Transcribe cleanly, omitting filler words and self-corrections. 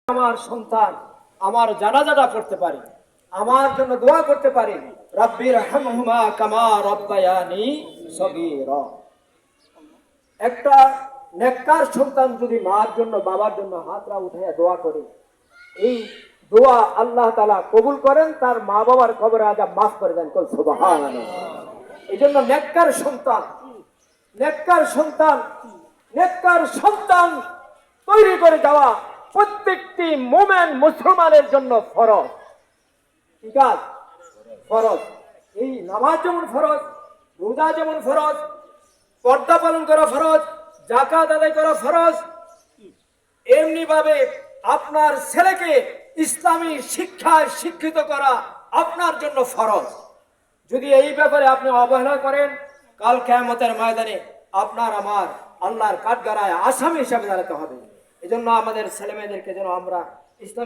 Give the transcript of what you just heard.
আমার সন্তান আমার জানাজাটা পড়তে পারে, আমার জন্য দোয়া করতে পারে, রাব্বির হামহুমা কামা রাব্বায়ানি সগীরা। একটা নেককার সন্তান যদি মার জন্য বাবার জন্য হাতরা উঠাইয়া দোয়া করে, এই দোয়া আল্লাহ তাআলা কবুল করেন, তার মা বাবার কবরে আযাব মাফ করে দেন। কল সুবহানাল্লাহ। এই জন্য নেককার সন্তান, নেককার সন্তান, নেককার সন্তান তৈরি করে দেওয়া প্রত্যেকটি মুমিন মুসলমানের জন্য ফরজ। ঠিক আছে, ফরজ। এই নামাজ যেমন ফরজ, রোজা যেমন ফরজ, পর্দা পালন করা ফরজ, যাকাত আদায় করা ফরজ, এমনি ভাবে আপনার ছেলেকে ইসলামী শিক্ষায় শিক্ষিত করা আপনার জন্য ফরজ। যদি এই ব্যাপারে আপনি অবহেলা করেন, কাল কিয়ামতের ময়দানে আপনার আমার আল্লাহর কাঠগড়ায় আসামি হিসাবে দাঁড়াতে হবে। এজন্য আমাদের ছেলেমেয়েদেরকে যেন আমরা ইসলাম